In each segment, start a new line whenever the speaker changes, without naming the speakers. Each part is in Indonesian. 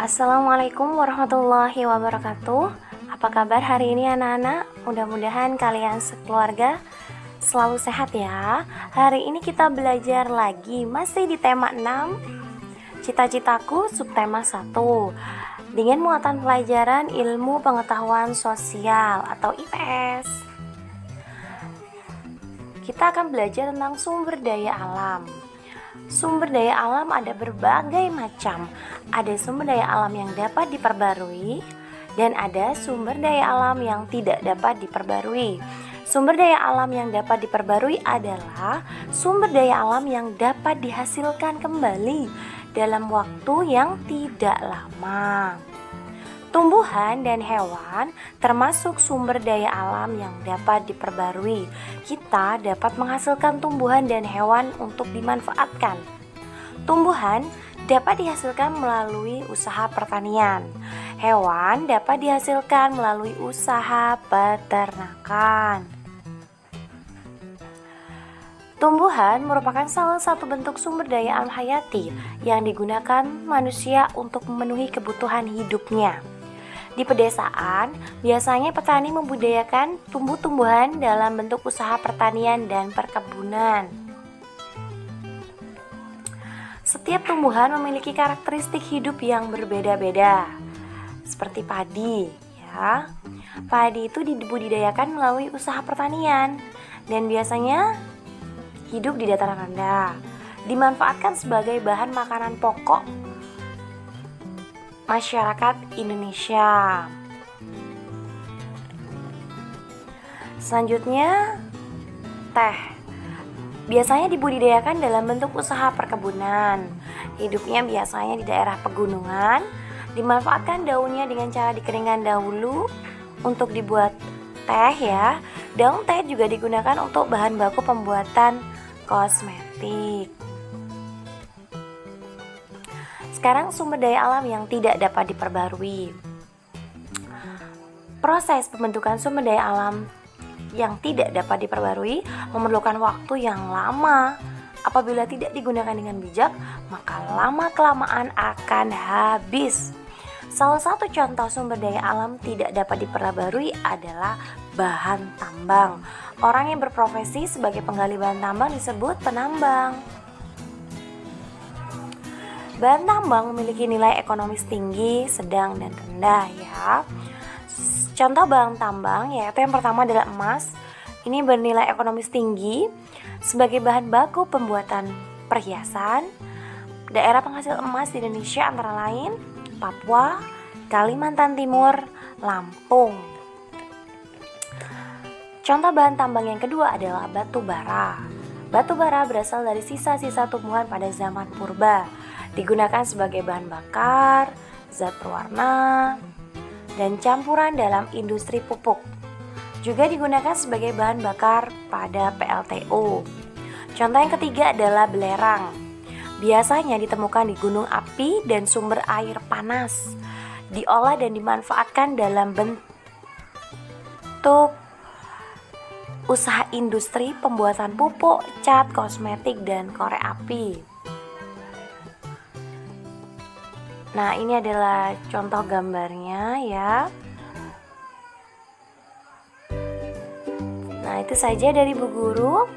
Assalamualaikum warahmatullahi wabarakatuh. Apa kabar hari ini anak-anak? Mudah-mudahan kalian sekeluarga selalu sehat ya. Hari ini kita belajar lagi masih di tema 6, Cita-citaku, subtema 1, dengan muatan pelajaran ilmu pengetahuan sosial atau IPS. Kita akan belajar tentang sumber daya alam. Sumber daya alam ada berbagai macam. Ada sumber daya alam yang dapat diperbarui dan ada sumber daya alam yang tidak dapat diperbarui. Sumber daya alam yang dapat diperbarui adalah sumber daya alam yang dapat dihasilkan kembali dalam waktu yang tidak lama. Tumbuhan dan hewan termasuk sumber daya alam yang dapat diperbarui. Kita dapat menghasilkan tumbuhan dan hewan untuk dimanfaatkan. Tumbuhan dapat dihasilkan melalui usaha pertanian. Hewan dapat dihasilkan melalui usaha peternakan. Tumbuhan merupakan salah satu bentuk sumber daya alam hayati yang digunakan manusia untuk memenuhi kebutuhan hidupnya. Di pedesaan, biasanya petani membudidayakan tumbuh-tumbuhan dalam bentuk usaha pertanian dan perkebunan. Setiap tumbuhan memiliki karakteristik hidup yang berbeda-beda. Seperti padi, ya. Padi itu dibudidayakan melalui usaha pertanian dan biasanya hidup di dataran rendah. Dimanfaatkan sebagai bahan makanan pokok masyarakat Indonesia. Selanjutnya, teh. Biasanya dibudidayakan dalam bentuk usaha perkebunan. Hidupnya biasanya di daerah pegunungan. Dimanfaatkan daunnya dengan cara dikeringkan dahulu untuk dibuat teh ya. Daun teh juga digunakan untuk bahan baku pembuatan kosmetik. Sekarang sumber daya alam yang tidak dapat diperbarui. Proses pembentukan sumber daya alam yang tidak dapat diperbarui memerlukan waktu yang lama. Apabila tidak digunakan dengan bijak, maka lama-kelamaan akan habis. Salah satu contoh sumber daya alam tidak dapat diperbarui adalah bahan tambang. Orang yang berprofesi sebagai penggali bahan tambang disebut penambang. Bahan tambang memiliki nilai ekonomis tinggi, sedang, dan rendah ya. Contoh bahan tambang yaitu yang pertama adalah emas. Ini bernilai ekonomis tinggi sebagai bahan baku pembuatan perhiasan. Daerah penghasil emas di Indonesia antara lain Papua, Kalimantan Timur, Lampung. Contoh bahan tambang yang kedua adalah batu bara. Batu bara berasal dari sisa-sisa tumbuhan pada zaman purba. Digunakan sebagai bahan bakar, zat pewarna, dan campuran dalam industri pupuk. Juga digunakan sebagai bahan bakar pada PLTU. Contoh yang ketiga adalah belerang. Biasanya ditemukan di gunung api dan sumber air panas. Diolah dan dimanfaatkan dalam bentuk usaha industri pembuatan pupuk, cat, kosmetik, dan korek api. Nah, ini adalah contoh gambarnya ya. Nah, itu saja dari Bu Guru.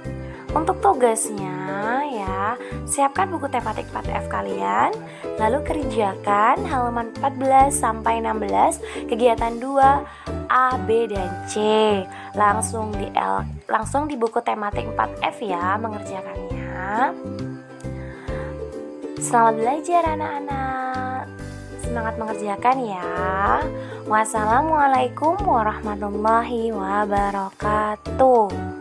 Untuk tugasnya ya, siapkan buku tematik 4F kalian, lalu kerjakan halaman 14 sampai 16 kegiatan 2 A, B, dan C. Langsung di buku tematik 4F ya mengerjakannya. Selamat belajar anak-anak. Semangat mengerjakan ya. Wassalamualaikum warahmatullahi wabarakatuh.